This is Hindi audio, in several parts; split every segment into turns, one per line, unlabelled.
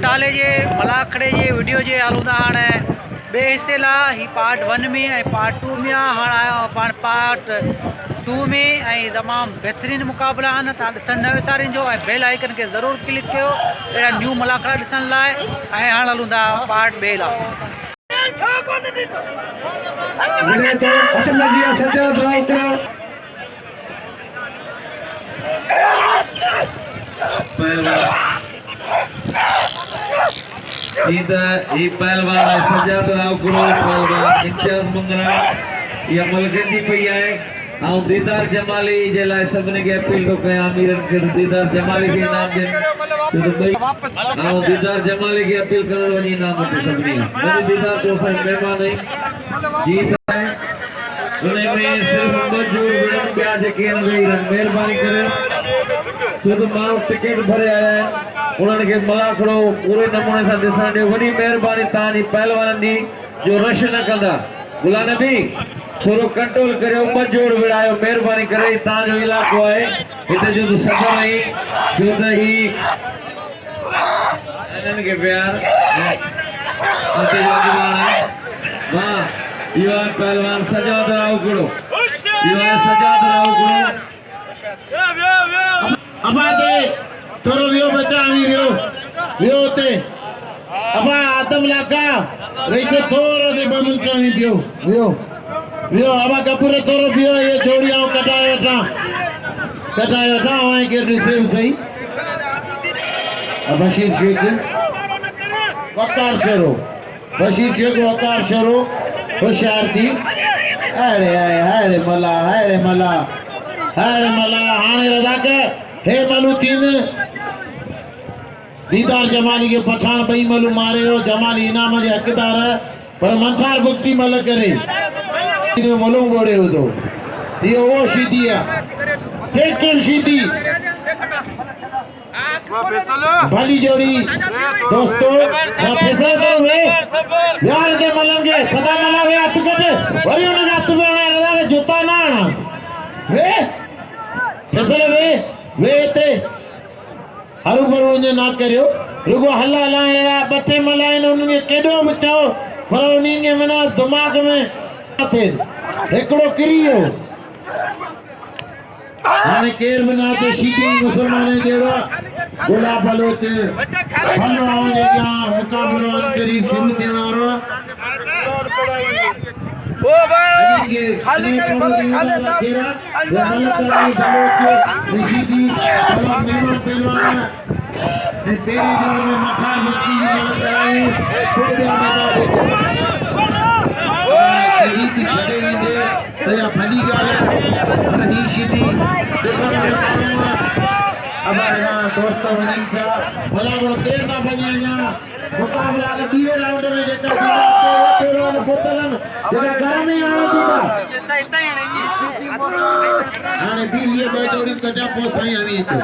बटाले जे मलाखड़े जे वीडियो जे हलूंदा हाणे बे हिस्से ला ही पार्ट 1 में ऐं पार्ट 2 में हाणे आयो पाण पार्ट 2 में ऐं तमामु बहितरीन मुक़ाबला आहिनि। तव्हां ॾिसण न विसारिजो जो ऐं बेल आइकन खे ज़रूरु क्लिक कयो अहिड़ा न्यू मलाखड़ा ॾिसण लाइ। ऐं हाणे हलूं था पार्ट 2 लाइ।
पहलवान सजाद राव गुरु पहलवान इम्तियाज मुंगरा ये मलगंदी पई है और दीदार जमाली जे लाइ सभिनी खे अपील थो कयां अमीरन खे दीदार जमाली खे इनाम ॾियनि और दीदार जमाली खे अपील करण वञी इनाम वठे सभिनी वॾो दीदार तो असांजा महिमान आहिनि जी साईं उन में सिर्फ़ मजूर विढ़नि ॿिया जेके आहिनि वेही रहनि महिरबानी करे छो त माण्हू टिकट भरे आया आहिनि उन्हनि खे मलाखड़ो पूरे नमूने सां ॾिसण ॾियो। वॾी महिरबानी तव्हांजी पहलवाननि जी जो रश न कंदा गुलाम नबी थोड़ो कंट्रोल करियो मजोड़ विड़ायो महिरबानी करे तव्हांजो इलाइक़ो आहे हिते जो सफ़र आई छो त ही इन्हनि खे प्यार हुते जो अॻवान आहे मां इहो आहे पहलवान सजाद राव गुरु इहो आहे सजाद राव गुरु
अबादे थोरो वियो बचा वियो हुते अबा आदम लाका रही थोरो दे ॿ मिंट में वियो अबा कपूर थोरो वियो ये जोड़ियां कटायो था वहीं के रिसीव सही बशीर शेख वकार शरो बशीर शेख वकार शरो होशियार थी हाय मला हाणे रज़ाक हे मलू तीन दीदार जमाली के पछाण बई मलू मारे हो जमाली इनाम जे हकदार पर मंथार भुक्ति मल करे मलू गोड़े हो तो ये वो सीधी है टेकल सीधी भली जोड़ी दोस्तों फैसला करो वे यार के मलंगे सदा मला वे हथ कट वरी उन हथ में रदा के जूता ना आना वे फैसला वे ते हरू भरू ने ना करियो रुगो हला लाया बच्चे मलाइन उनके केडो बचाओ पर उनके मना दिमाग में थे एकड़ो किरियो हाने केर बना तो सीधी मुसलमान जेड़ा गोला बलोच हलो जे जा मुकाबलो करीब शुरू थियण वारो
ओ भाई खाली खाली
सीधी मेरो पहलवान तेरी जोर में मखा मुक्ति लगाई छोटे की छड़े दे तो फली गाल रही सीधी अब यहाँ दोस्तों वहीं था भला वो देर ना बनिया यहाँ मुकाबला के बीवे राउंड में जेटा तेरो बोतलन जेटा घर में आना था आने बीवी बैठोड़ी कटा पोसाई आवी तो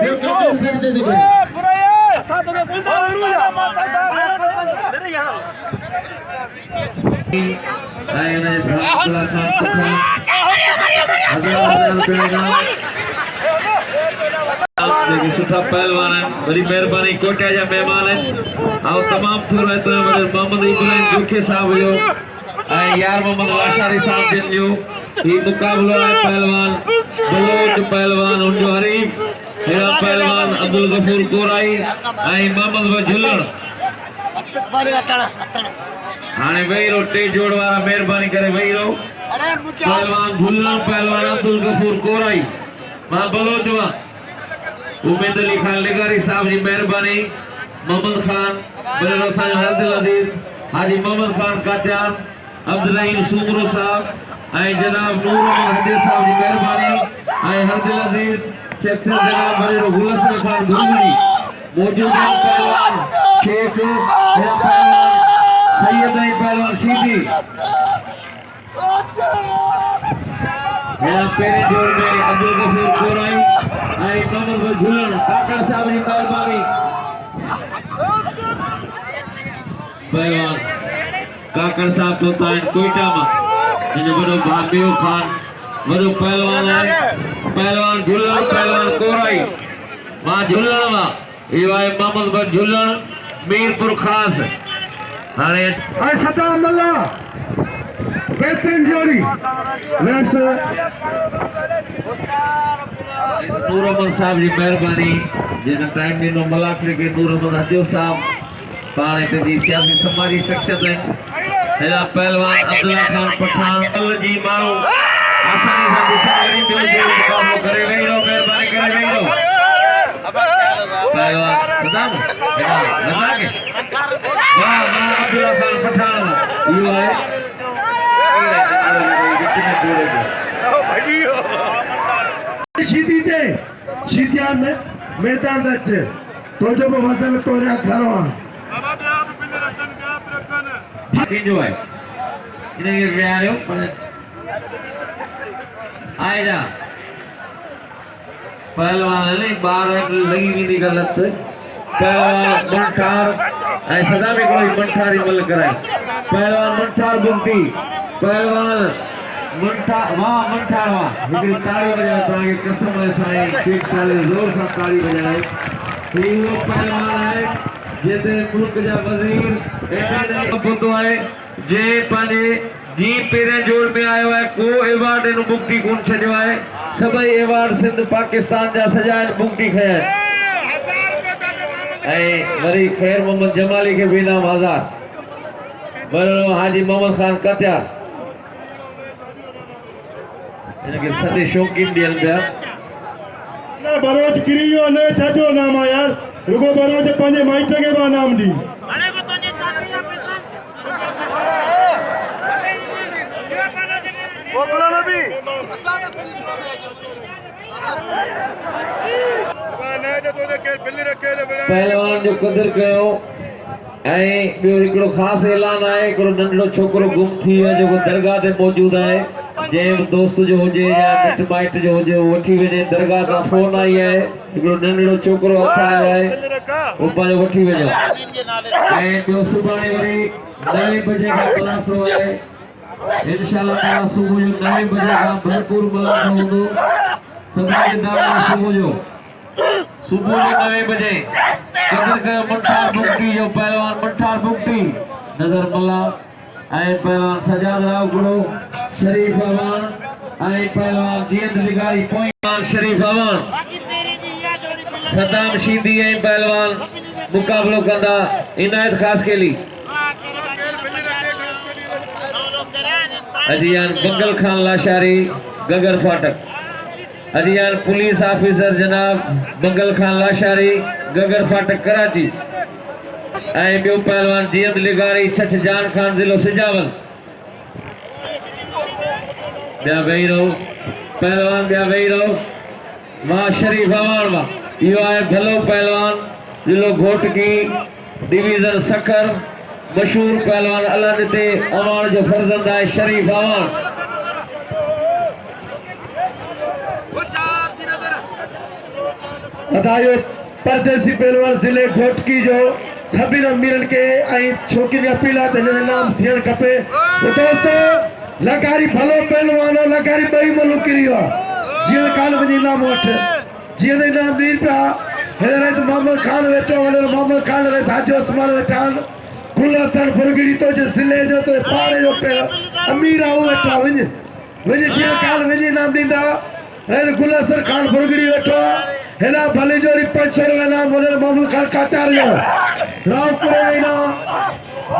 ये कौन से दे दे पूरा ये साथ में बोलता मेरे यहाँ
आए ने भला था लेकिन सुठा पहलवान है बड़ी मेहरबानी कोटिया जा मेहमान है और तमाम थोड़ा तो मोहम्मद इब्राहिम जोखे साहब जो यार मोहम्मद लाशारी साहब जिन जो ये मुकाबला है पहलवान बलोच पहलवान उन जो हरीफ हेरा पहलवान अब्दुल गफूर कोराई मोहम्मद वजुलन हाने वही रो टे जोड़ वाला मेहरबानी करे वही रो पहलवान झुल्लन पहलवान अब्दुल गफूर कोराई मां बलोच वा उम्मीद अली खान लेगारी साहब जी मेहरबानी मोहम्मद खान बलर हसन हरदिल अजीज हाजी मोहम्मद खान काचार अब्दुल रहीम सुमरू साहब आई जनाब नूर मोहम्मद हदीर साहब जी मेहरबानी आई हरदिल अजीज शेख जनाब बलर गुलशन खान गुरमणी मौजूद पहलवान शेख मेरा पहलवान सैयद पहलवान सीधी मेरा पेरे जोड़ में अब्दुल गफूर कोराई आई मोहम्मद वजुलन काका साहब जी मेहरबानी पहलवान काकर साहब तो ताइन कोयटा में जो बड़ो भाबियो खान बड़ो पहलवान है पहलवान झुल्लन पहलवान कोराई मां झुल्लन वा ये वाए मोहम्मद बर झुल्लन मीरपुर खास हाणे
सदा मल्ला बेहतरीन जोड़ी वैस
नूर अहमद साहब जी मेहरबानी जिन टाइम ॾिनो मलाखड़ी खे नूर अहमद हजो साहब पाण हिते जी सियासी समाजी शख्सियत आहिनि हेॾा पहलवान अब्दुल्ला खान पठान कल जी माण्हू आसानी सां ॾिसण वरी ॿियो मुक़ाबिलो करे वेही रहो महिरबानी करे वेही रहो पहलवान सदाम हेॾा लॻा के वाह वाह अब्दुल्ला खान पठान इहो आहे
शीतियान में मैदान अच्छे तो जब वजन तो या घरवा
जो है इन्हें विहारियो आए जा पहलवान नहीं बार लगी भी नहीं गलत पहलवान मंठार ऐसा सदा में कोई मंठारी मल कराए पहलवान मंठार बुंती पहलवान मंठा वाह मंठा वाह हिकिड़ी ताड़ी बजाए तव्हांखे कसम साईं ठीक ताली ज़ोर सां ताड़ी बजाए हीउ पहलवान आहे जिते मुल्क जा वज़ीर ॿुधो आहे जे पंहिंजे जी पहिरें जोड़ में आयो आहे को एवार्ड इन मुक्ति कोन छॾियो आहे सभई एवार्ड सिंध पाकिस्तान जा सॼा मुक्ति खया आहिनि ऐं वरी ख़ैर मोहम्मद जमाली खे बि इनाम आज़ाद वरो हाजी मोहम्मद खान कत्यार इनके सदे शौकीन दियल पिया
ना बरोज गिरियो ने छजो नाम आ यार रुगो बरोज पंजे माइट के बा नाम दी बोला नबी
पहलवान जो कदर कयो ऐं ॿियो हिकिड़ो ख़ासि ऐलान आहे हिकिड़ो नंढड़ो छोकिरो गुम थी वियो जेको दरगाह ते मौजूदु आहे जंहिं दोस्त जो हुजे या मिट माइट जो हुजे उहो वठी वञे दरगाह तां फोन आई आहे हिकिड़ो नंढड़ो छोकिरो हथ आयो आहे उहो पंहिंजो वठी वञो ऐं ॿियो सुभाणे वरी 9 बजे खां मुनाफ़ो आहे इंशाअल्लाह ताला सुबुह जो 9 बजे खां भरपूर मुनाफ़ो हूंदो सभिनी खे सुबुह जो 9 बजे कदर कयो मंठार मुक्ति जो पहलवान मंठार मुक्ति नज़र मल्ला ऐं पहलवान सजाद राव गुड़ो शरीफ अवान ऐं पहलवान जीअं लिगारी पॉइंट शरीफ अवान सदाम शीदी ऐं पहलवान मुक़ाबिलो कंदा इनायत ख़ास केली अजियान बंगल खान लाशारी गगर फाटक अजियान पुलिस ऑफिसर जनाब बंगल खान लाशारी गगर फाटक कराची ऐं ॿियो पहलवान जीअं लिगारी छछ जान खान ज़िलो सिजावल ॿिया वेही रहो पहलवान ॿिया वेही रहो मां शरीफ अवान मां इहो आहे भलो पहलवान ज़िलो घोटकी डिवीज़न सखर मशहूर पहलवान अलन ते अवान जो फर्ज़ंद आहे शरीफ अवान
अदायो परदेसी पहलवान जिले घोटकी जो सभी अमीरन के आई छोकिन अपील आहे त नाम थियण खपे दोस्तो लगारी भलो पहलवान लगारी बई मलुकरी जीअं काल वञी इनाम वठ जीअं त इनाम ॾीन पिया हेॾे मोहम्मद खान वेठो वॾो मोहम्मद खान रे हाजी उस्मान वेठा आहिनि गुलसन फुरगिरी तो जे ज़िले जो तो पाड़े जो अमीर आहे उहो वेठो वञ जीअं काल वञी इनाम ॾींदा हेॾे गुलसन खान फुरगिरी वेठो आहे हेॾा भली जोड़ी 500 रुपया इनाम वॾो मोहम्मद खान कातार जो रावपुर इनाम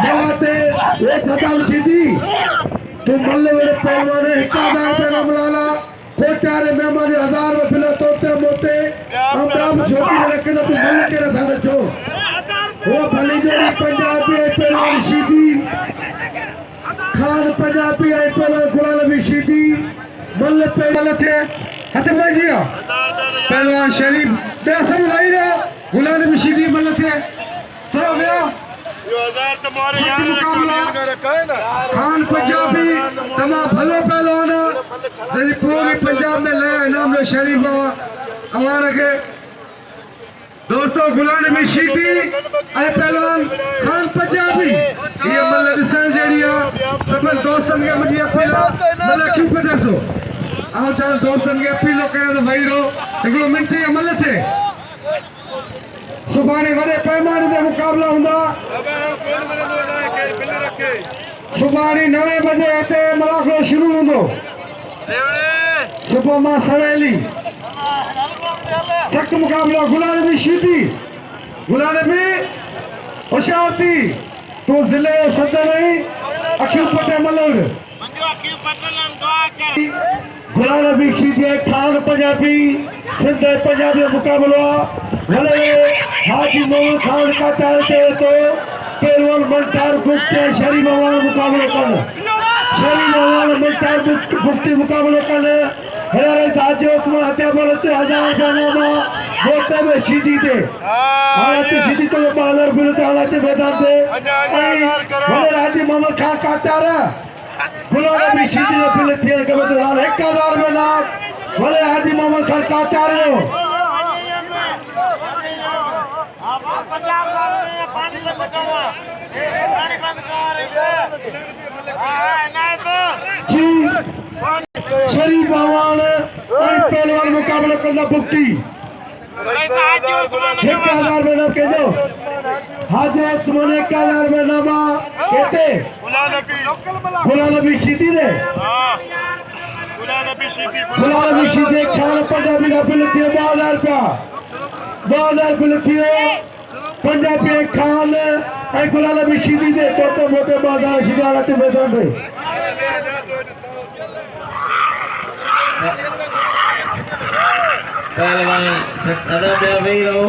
मलाते ये सदाम शीदी तू मल्ले वेरे पहलवान 1000 रुपया इनाम लाला कोटारे मेहमान 1000 रुपया फिला तोते मोते हम राम छोटी रखना तू मल्ले के रखा छो वो भली जोड़ी पंजाबी पहलवान शीदी खान पंजाबी पहलवान गुलाम नबी शीदी मल्ले पहलवान थे हथे भाईया पहलवान शरीफ बे सब भाई रे गुलाम नबी शीदी मल्ले थे चलो भैया खान पंजाबी तमाम भलो पहलवान जैसे पूरी पंजाब में ले इनाम लो शरीफ हमारे के दोस्तों गुलाम नबी शीदी पहलवान खान पंजाबी ये मतलब दिसन जेरिया सब दोस्तन के मुझे अपील मतलब क्यों कर दो आओ चल दोस्तन के अपील करे तो भाई रो एक मिनट अमल थे सुभाणे वॾे पैमाने ते मुक़ाबिला हूंदा। सुभाणे 9 बजे हिते मुक़ाबिलो शुरू हूंदो। सुबुह मां सवेली सख़्तु मुक़ाबिलो। गुलाल बि शीदी, गुलाल बि होशियारती। तूं ज़िले जो सदर आहीं, अखियूं पटे मलंग। गुलाल बि शीदी खान पंजाबी सिंध पंजाबी जो मुक़ाबिलो आहे। भले हाजी मोहम्मद खान कातार ते तो पहलवान मल्टार गुप्त शरी मोहम्मद मुक़ाबिलो कनि। शरी मोहम्मद मल्टार गुप्त मुक़ाबिलो कनि। हेरे साजो उस्मान हत्या बोले ते 1000 रुपया वोट में शीदी ते हालत शीदी तो बालर बिल हालत मैदान से भले हाजी मोहम्मद खान कातार गुलाल भी शीदी ने बिल थे के तो 1000 में ना भले हाजी मोहम्मद खान कातार शरीफ बवाल पहलवान मुकाबला करना बुक्ति 1000 में ना कह दो। हाजी उस्मान 1000 में नामा कहते गुलाल नबी शीदी ने गुलाल नबी शीदी खान पंजाबी का बिल थे 2000 रुपया 2000 बिल थे पंजाबी खान गुलाल नबी शीदी दे तो मोटे बाजार शिकायत मैदान में
पहलवान अदा पिया वेही रहो।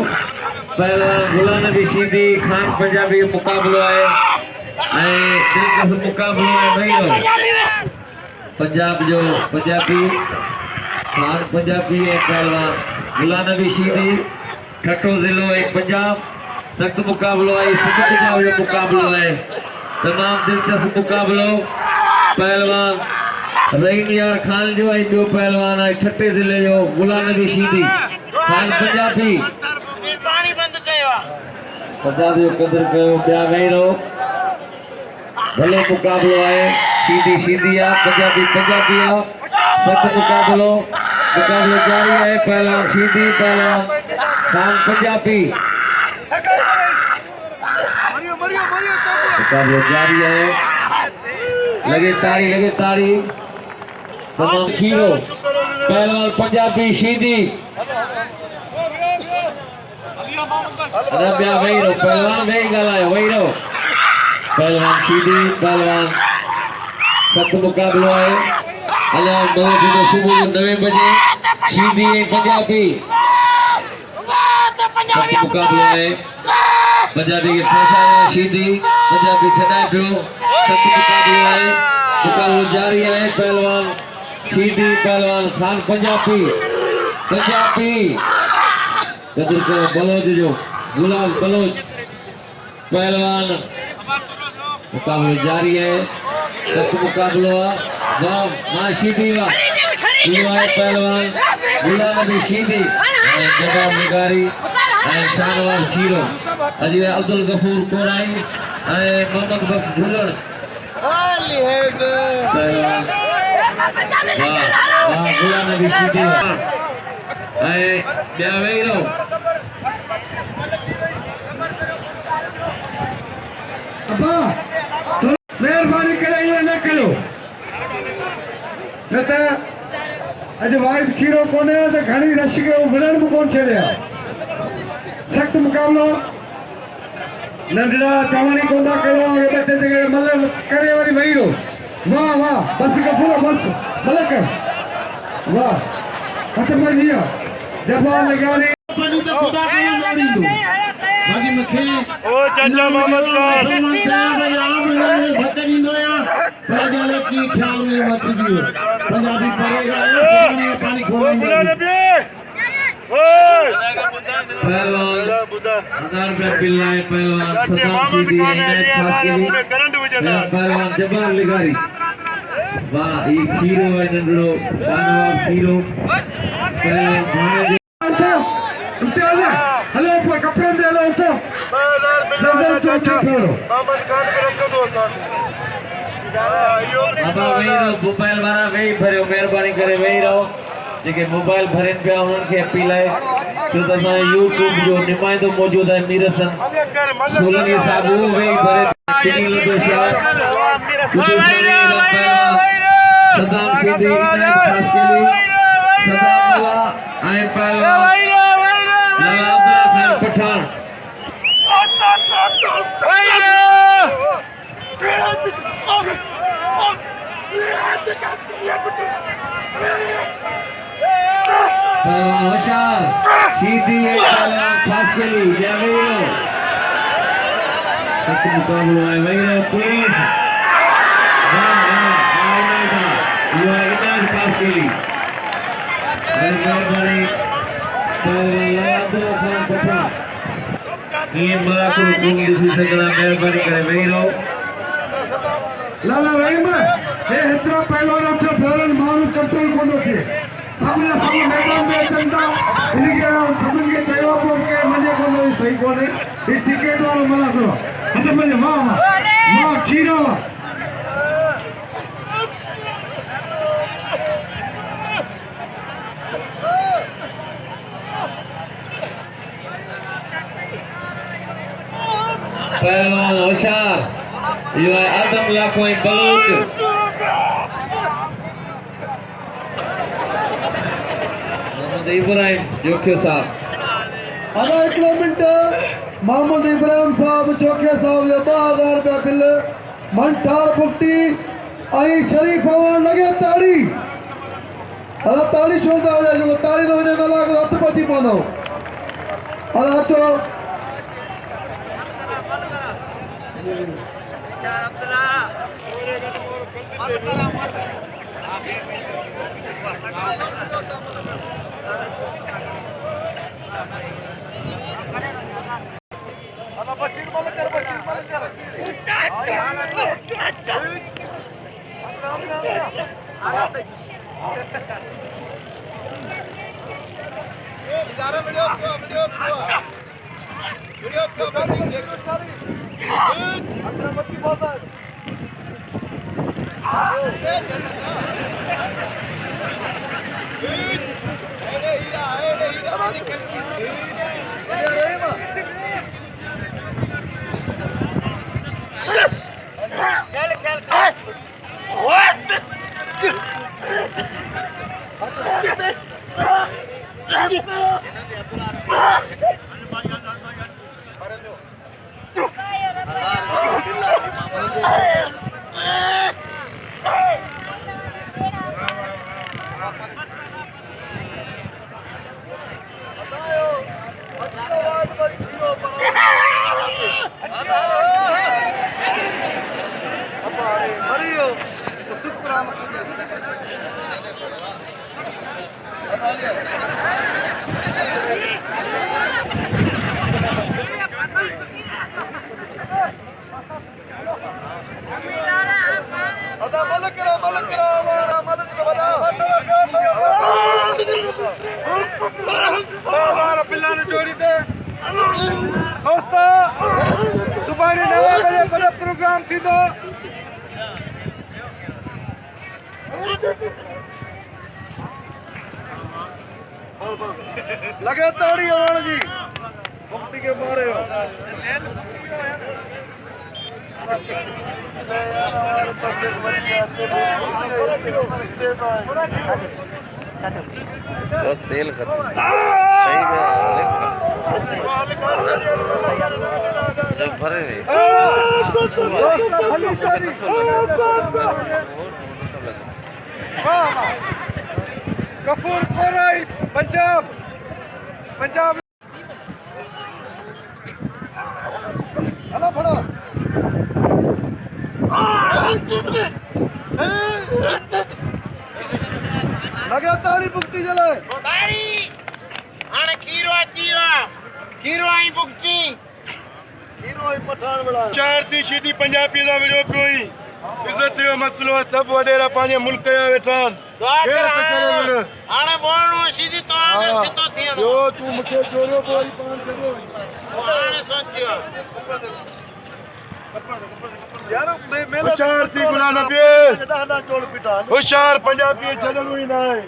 पहलवान गुलाम नबी शीदी खान पंजाबी जो मुक़ाबिलो आहे ऐं दिलकश मुक़ाबिलो आहे। वेही रहो। पंजाब जो पंजाबी खान पंजाबी ऐं पहलवान गुलाम नबी शीदी ठट्टो ज़िलो ऐं पंजाब सख़्त मुक़ाबिलो आहे। सिंध पंजाब जो मुक़ाबिलो आहे। तमामु दिलचस्प मुक़ाबिलो। पहलवान रहीम यार खान जो ऐं ॿियो पहलवान आहे ठट्टे ज़िले जो गुलाम नबी शीदी खान पंजाबी पंजाबी जो क़दुरु कयो। ॿिया वेही रहो। भले मुक़ाबिलो आहे। शीदी शीदी आहे पंजाबी पंजाबी आहे। सख़्तु मुक़ाबिलो जारी आहे। पहलवान शीदी पहलवान खान पंजाबी मुक़ाबिलो जारी आहे। लगे ताड़ी तमाम खीरो पहलवान पंजाबी शीदी ॿिया वेही रहो। पहलवान वेही ॻाल्हायो। वेही रहो। पहलवान शीदी पहलवान सख़्तु मुक़ाबिलो आहे। अञा सुबुह जो 9 बजे शीदी ऐं पंजाबी सख़्तु मुक़ाबिलो आहे। पंजाबी खे फसायो शीदी पंजाबी छॾाए पियो। सख़्तु मुक़ाबिलो आहे। मुक़ाबिलो जारी आहे। पहलवान शीदी पहलवान खान पंजाबी क़दुरु कयो। बलोच जो गुलाम बलोच पहलवान मुक़ाबिलो जारी है। सख़्तु मुक़ाबिलो आहे। मां शीदी आहे पहलवान गुलाम नबी शीदी ऐं जवाब निगारी ऐं शानवार शीरो अॼु अब्दुल गफूर कोराई ऐं मोहम्मद बख्श झुलण पहलवान गुलाम नबी शीदी ऐं ॿिया वेही रहो।
मेहरबानी करे ईअं न कयो न त अॼु वाइट खीरो कोन्हे त घणी रश खे विढ़ण बि कोन छॾिया। सख़्तु मुक़ाबिलो नंढड़ा चवणी कोन था कयो। ॿ टे जॻह मतिलबु करे वरी वेही रहो। वाह वाह बस गफूर बस मलक वाह ख़तम थी विया। जवाब लॻानी
ओ चाचा मोहम्मद खान
पहलवान जबार लिगारी वाह ये खीरो है नंदरो शानवार खीरो
हेलो कपड़े दे लो तो
मोहम्मद खान को रख दो
अब वही रहो पहलवान वही भरियो मेहरबानी करे वही रहो जेके मोबाइल भरन पिया उन्हनि खे अपील आहे छो त असां यूट्यूब जो नुमाइंदो मौजूदु आहे मीरसन सोलंकी साहब उहो वेही भरे टिनी लॻो छा सदाम सिंधी ख़ासि केली सदाम वाला ऐं पहलवान लाला अब्दुल्ला खान पठान होशियार सीधी पहलवान खास केली जयवीरो सच मुकाबलो है वही पुलिस युवा इनाज खास केली मेहरबानी लाला खान पठान ये मराठो गुम दिसी सगड़ा मेहरबानी करे वही
लाला रहीम हे हेतिरा पहलवान अठ फेरन माण्हू कंट्रोल कोन थे सभिनी सब मैदान में अचनि था इनके सभिनी खे चयो पियो के मञे कोन सही कोन्हे ही टिकेट वारो मना करो हथ में वाह वाह खीरो
पहलवान होशियार यो है आदम लाखों बलूच मोहम्मद इब्राहिम जोखियो साहब
अदा हिकिड़ो मिंट मोहम्मद इब्राहिम साहब जोखिया साहब जो 2000 रुपया बिल मंठार पुट्टी ऐं शरीफ़ अवान लॻे ताड़ी अदा ताड़ी छो था वॼाए जो ताड़ी न वॼे न लाॻो हथ पची पवंदो अदा अचो सुभाणे 9 बजे भले प्रोग्राम थींदो लगे ताड़ी अवान जी मुक्ति के मारे हो
तेल खत्म सही जब भरे
गफूर कोराई पंजाब
हला फड़ो लगे ताड़ी बुक्ति जले
ताड़ी हाणे खीरो अची खीरो आई बुक्ति
हीरो ही पठान बड़ा
चार थी सीधी पंजाबी दा वीडियो कोई इज्जत जो मसलो सब वडेरा पांजे मुल्क या वेठान
हाणे बोलणो सीधी तो आगे सितो थियणो
जो तू मुखे जोरो बोली पान करो
हाणे सोचियो
होशियार थी गुलाम नबी होशियार पंजाबी छॾणो ई न आहे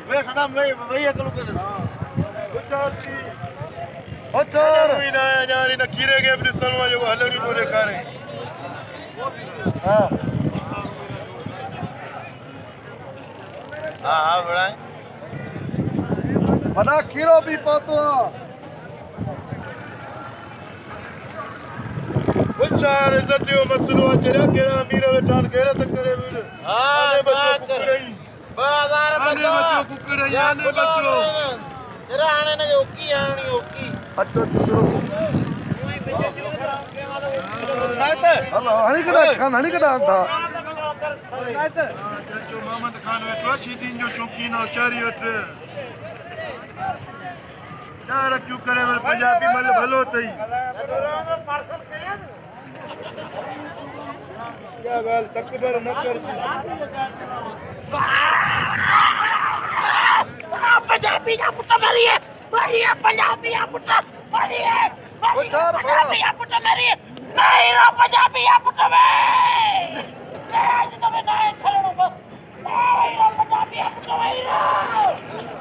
होशियार थी छॾणो ई न आहे अञा हिन खीरे खे बि ॾिसणो आहे जेको हलण ई थो ॾेखारे
हा हा बड़ा
वॾा खीरो बि पहुतो आहे होशियार इज़त जो मसइलो आहे चरिया कहिड़ा अमीर वेठा आहिनि गैरत करे विड़ आने बचो कुकड़ई
2000
आने बचो कुकड़ई आने बचो
तेरा आने ने ओकी आनी ओकी
अचो चुदरो हणी कदा था चो मोहम्मद खान वेठो शीदीन जो शौकीन होशियारी वठ चार क्यों करे पंजाबी मल भलो अथई क्या गाल तकबर न कर
पंजाबी का पुट मरिए पंजाबी का पुट मरिए पंजाबी का पुट मरिए नहीं रो पंजाबी का पुट में आज तो मैं नहीं छोड़ो बस नहीं रो पंजाबी का पुट में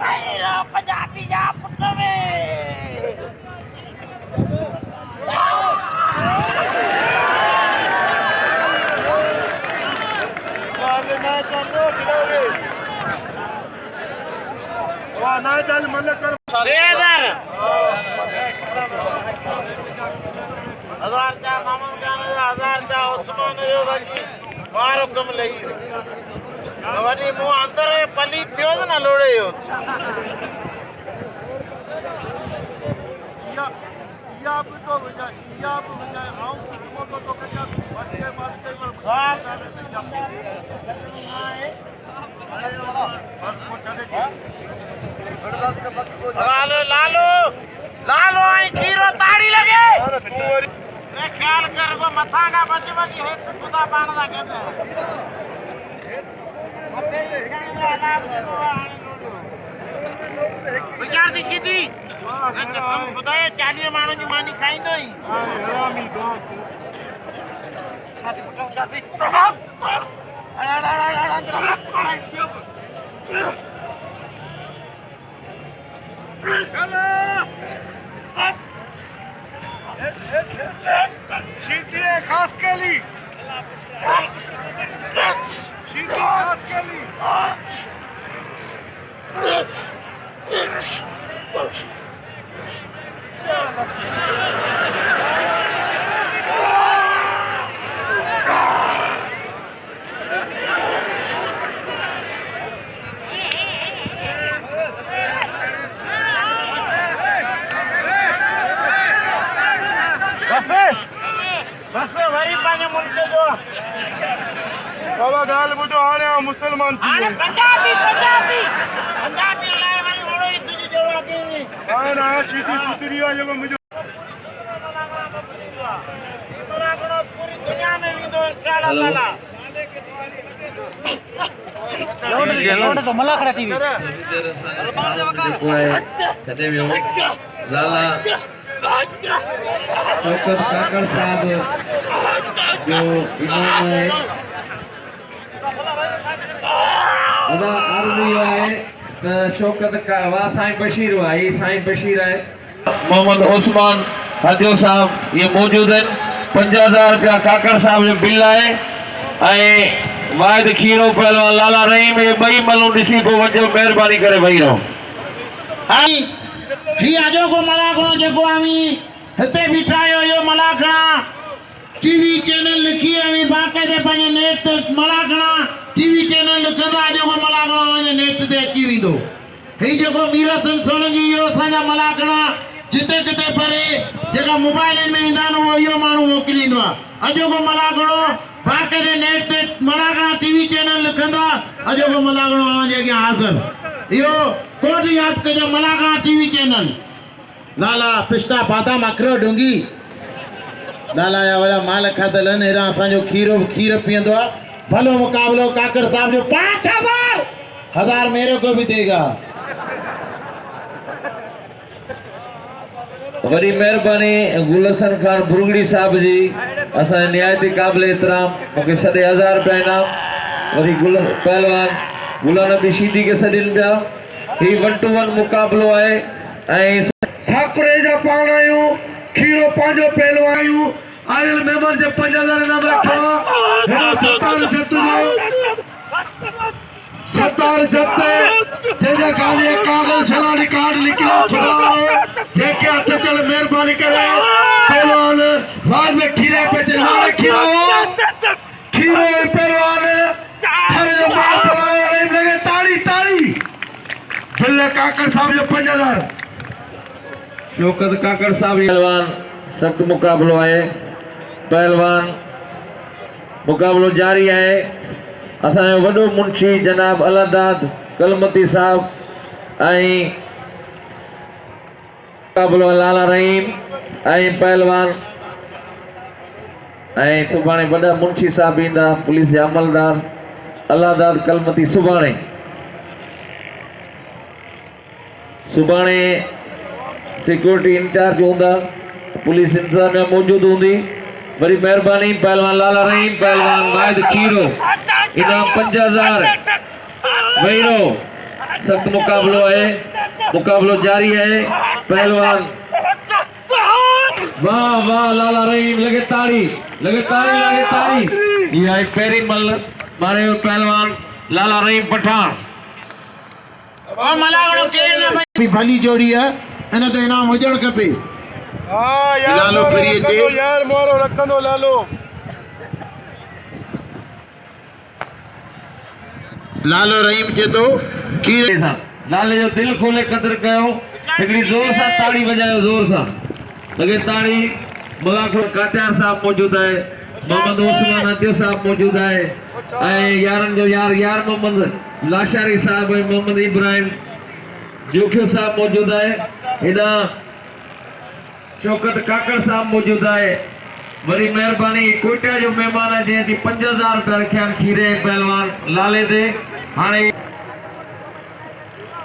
नहीं रो पंजाबी का पुट में
ना चल मन कर
6000 हजार जा मामन जान 1000 जा उस्मान जो भाई मारो कम लई वडी मु अंदर पली थियो ना लोड़े यो या भी तो वजा आओ तो कन्या बच्चे मारते लालो लालो आई खीरो ताड़ी लगे मैं ख्याल कर को मथा का बच बच है खुदा पाण दा कहते विचार दी सीधी कसम खुदा 40 माण्हुनि जी मानी खाईंदो ई
शीती खास के लिए शीती खास के लिए
बस वरी पांच मुल्क जो
बाबा गाल बुझो हाणे मुसलमान थी
हाणे पंजाबी पंजाबी पंजाबी लाए वरी ओड़ो ई तुझी जोड़ा के
हाणे ना शीती सुतरी आहे जेको मुझो
पूरी दुनिया में विंदो इंशाअल्लाह ताला
लोड तो मलाखड़ा टीवी
छॾे वियो लाला शौकत काकड़ साहब जो इमाम है अदा आरज़ी है त शौकत का वाह साईं बशीर भाई साईं बशीर है मोहम्मद उस्मान हदियो साहब ये मौजूद है 50,000 रुपया काकड़ साहब जो बिल है वाहिद खीरो पहलवान लाला रहीम ये बई मलू ॾिसी पोइ वञो महिरबानी करे वेही रहो
हाई ही आजो को मलाखणो जेको आमी हिते बिठायो यो मलाखणा टीवी चैनल लिखी आमी बाकायदे पंहिंजे नेट ते मलाखणा टीवी चैनल लिखंदा आजो को मलाखणो पंहिंजे नेट ते अची वेंदो ही जेको मीरासन सोलंकी इहो असांजा मलाखणा जिते किथे परे जेका मोबाइलनि में ईंदा आहिनि उहो इहो माण्हू मोकिलींदो आहे अजो को मलाखणो बाकायदे नेट ते मलाखणा टीवी चैनल लिखंदा अजो को मलाखणो अवांजे अॻियां हाज़िर इहो कोट यादि कजो मलाखणा टीवी चैनल लाला पिस्ता बादाम अखरो डूंगी लाला या वाला माल खाधल आहिनि हेॾां असांजो खीर पीअंदो आहे भलो मुक़ाबिलो काकर साहब जो 5000 मेरे को भी देगा
वरी मेहरबानी गुलशन खान बुरगड़ी साहब जी असा निहायती क़ाबिल एहतराम मूंखे 1000 रुपया इनाम वरी पहलवान गुलाम नबी शीदी के सॾिन पिया ही 1-1 मुक़ाबिलो आहे ऐं साकरे जा पाण आहियूं खीरो पंहिंजो पहलवान आहियूं आयल मेहमान जे 5000 इनाम रखियो सतार जते तेजा काले कागज छलाड़ी कार्ड निकलो खुदा जेके हथ चल मेहरबानी करे पहलवान बाद में खीरे पे चला खीरो पहलवान हर जो मार पहलवान लगे ताड़ी ताड़ी बिल्ले काकड़ साहब जो 5000 शौकत काकड़ साहब पहलवान सख्त मुकाबलो है पहलवान मुकाबलो जारी है असा वडो मुंशी जनाब अलादाद कलमती साहब मुकाबलो लाला रहीम पहलवान सुभाणे वडा मुंशी साहब ईंदा पुलिस जा अमलदार अलादाद कलमती सुभाणे सिक्योरिटी इंचार्ज हूंदा पुलिस इंतजामिया मौजूद हूंदी वरी मेहरबानी पहलवान लाला रहीम पहलवान वाहिद खीरो इनाम 5000 वहीरो सख्त मुकाबलो है मुकाबलो जारी है पहलवान वाह वाह लाला रहीम लगे ताड़ी ये आई पेरी मल मारे पहलवान लाला रहीम पठान
और मलागणो के न
भली जोड़ी है इन तो इनाम हुजण खपे
हां यार
लालो फिरिए जे
यार मोरो रखंदो लालो
लालो रहीम जे तो खीरे
लाले जो दिल खोले कदर कयो हिकड़ी जोर सा ताड़ी बजायो जोर सा लगे ताड़ी मलाखो कात्यार साहब मौजूद है मोहम्मद उस्मान हदियो साहब मौजूद है यारन जो यार मोहम्मद लाशारी साहब मोहम्मद इब्राहिम जोखियो साहब मौजूद है इना शौकत काकड़ साहब मौजूद है वरी मेहरबानी कोटा जो मेहमान है जी 5000 रुपया रखिया खीरे पहलवान लाले दे हाने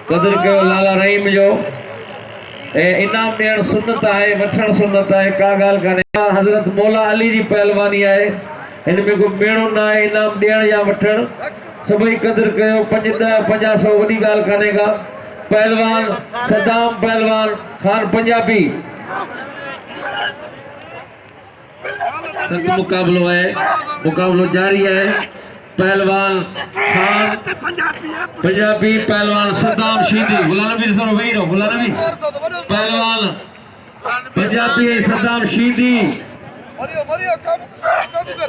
कदर कयो लाला रहीम जो इनाम ॾियण सुन्नत है वठण सुन्नत है का गाल काने हजरत मौला अली जी पहलवानी है इन में को मेणो ना है इनाम ॾियण या वठण सभई कदर कयो 50 वडी गाल काने का पहलवान सदाम पहलवान खान पंजाबी सख्त मुकाबलो है मुकाबलो जारी है पहलवान खान पंजाबी पहलवान सदाम शीदी गुलाम नबी सर वही रहो गुलाम नबी पहलवान पंजाबी सदाम शीदी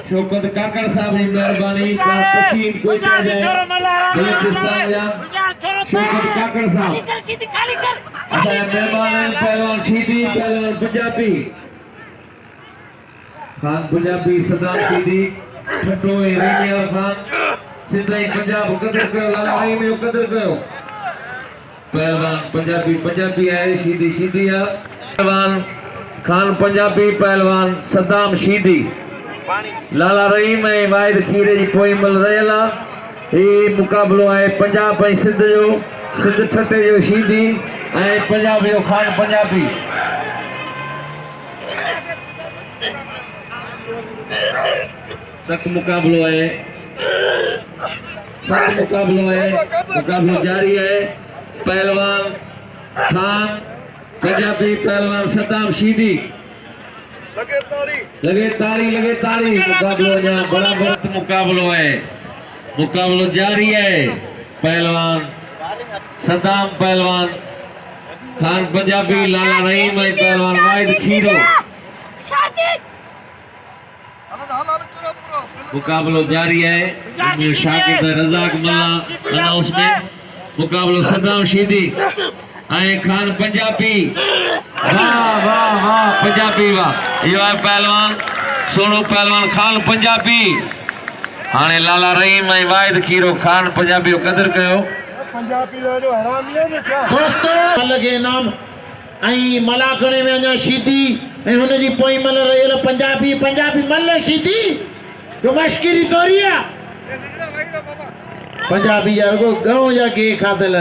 शौकत काकड़ साहब की मेहरबानी पशीन कोई कह जाए शौकत काकड़ साहब मेहमान पहलवान शीदी पहलवान पंजाबी खान पंजाबी सदाम शीदी छठो रेनियर खान सिंधई पंजाब कदर कयो लाला रहीम जो कदर कयो पहलवान पंजाबी है शीदी है पहलवान खान पंजाबी पहलवान सदाम शीदी लाला रहीम वाहिद खीरे जी पोईमल रहियल ही मुकाबलो है पंजाब सिंध जो सिंध छठे जो शीदी पंजाब जो खान पंजाबी सख्त मुकाबलो है मुकाबलो जारी है पहलवान खान पंजाबी पहलवान सदाम शीदी लगे ताड़ी मुकाबलो यहाँ बराबर मुकाबलो है मुकाबलो जारी है पहलवान सदाम पहलवान खान पंजाबी लाला रहीम पहलवान वाहिद खीरो मुकाबलो जारी है शाकिर रजाक मल्ला अनाउंसमेंट मुकाबलो सदाम शीदी खान पंजाबी वाह पंजाबी वाह यो है पहलवान सोनो पहलवान खान पंजाबी हाने लाला रहीम वाहिद खीरो खान पंजाबी जो कदर कयो
पंजाबी जो हरामी है क्या
दोस्तों लगे नाम मलाखणे में अञा शीदी हुन जी पोईमल रहियल पंजाबी मल शीदी जो मश्किरी तोरी आहे पंजाबी जा रुगो गांव जा के खाधल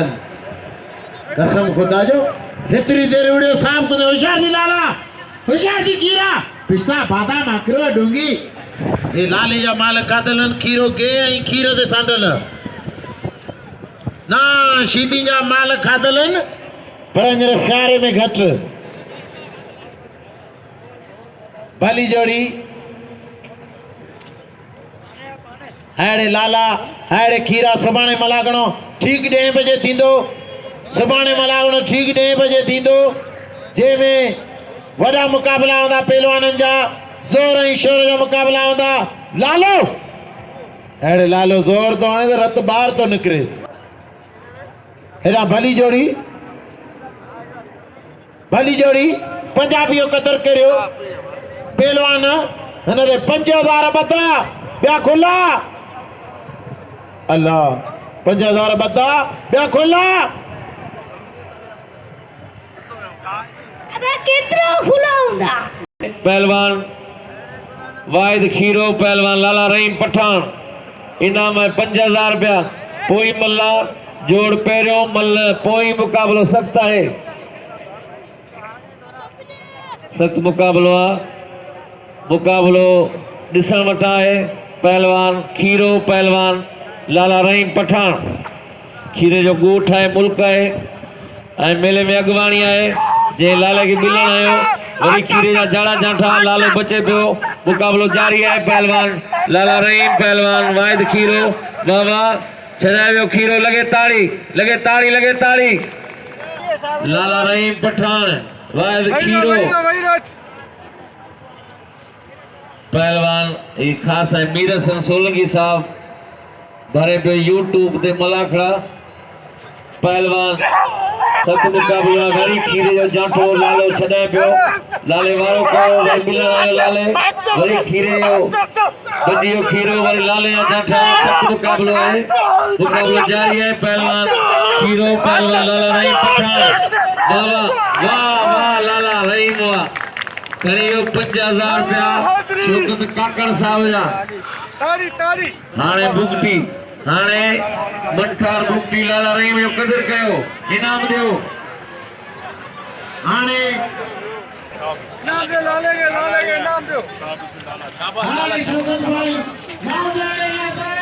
कसम खुदा जो हेतरी देर वीडियो साफ को होशियार दी लाला होशियार दी कीरा पिछला बादाम आकरो डूंगी ये लाले जा माल कादलन खीरो के आई खीरो दे सांडल ना शीदी जा माल खादलन पर स्यारे में घट भली जोड़ी हाड़े लाला हाड़े खीरा सुभाणे मलागणो ठीक 10 बजे थींदो सुभाणे मलागणो ठीक 10 बजे थींदो जंहिंमें वॾा मुक़ाबला हूंदा पहलवाननि जा ज़ोर ऐं शोर जा मुक़ाबला हूंदा लालो हाड़े लालो ज़ोर तो हणे त रत ॿाहिरि तो निकिरेसि हेॾा भली जोड़ी पंजाबी जो कदर करियो पहलवान हिन ते 5000 बता ॿिया खुला अल्लाह 5000 बता ॿिया खुला
अबे केतिरो खुला हूंदा
पहलवान वाहिद खीरो पहलवान लाला रहीम पठान इनाम है 5000 रुपया पोई मल्ला जोड़ पहिरियों मल्ल पोई मुकाबलो सख्त है सख्त मुकाबलो मुकाबलो ॾिसण वटा है पहलवान खीरो पहलवान लाला रहीम पठान खीरे जो ॻोठ है मुल्क है मेले में अगवाणी है जे लाले के मिलण आयो वरी खीरे जा जाड़ा जाठा लालो बचे पियो मुकाबलो जारी है पहलवान लाला रहीम पहलवान वाहिद खीरो बाबा छॾायो खीरो लगे ताड़ी लाला रहीम पठान वाहिद खीरो पहलवान ये खास है मीर हसन सोलंकी साहब भरे पे यूट्यूब ते मलाखड़ा पहलवान सत मुकाबला वरी खीरे जो जाठो लालो छॾाए पियो लाले वारो कयो वरी मिलण आयो लाले वरी खीरे जो बजियो खीरो वरी लाले जा जाठा सत मुकाबलो है मुकाबलो जारी है पहलवान खीरो पहलवान लाला रहीम पठान बाबा वाह वाह लाला रहीम वाह करियो 5000 रुपया शोकत काकड़ साहब जा ताड़ी हाणे बुगटी हाणे मंठार बुगटी लाला रहीम जो कदर कयो इनाम दियो हाणे इनाम दे लाले के इनाम दियो
हाणे शोकत भाई नाम जाने सर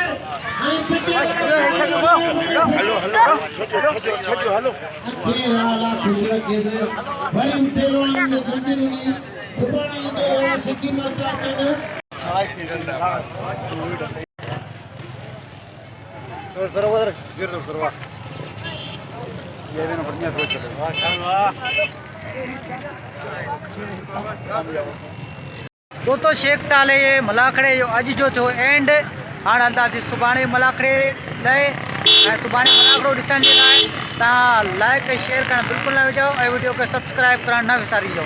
हेलो
लाला खुश रखे दे भली पहलवान ने गंदनी सुभाणे दे सिटी मरता के
सरोवर गिर सरोवर ये भी ना बढ़िया सोच
तो शेख टाले ये मलाखड़े जो अज जो थो एंड हाँ हलंदासीं सुभाणे मलाखड़े लाइ सुभाणे मलाखड़ो ॾिसण जे लाइ तव्हां लाइक ऐं शेयर करणु बिल्कुलु न विझो ऐं वीडियो खे सब्सक्राइब करणु न विसारिजो।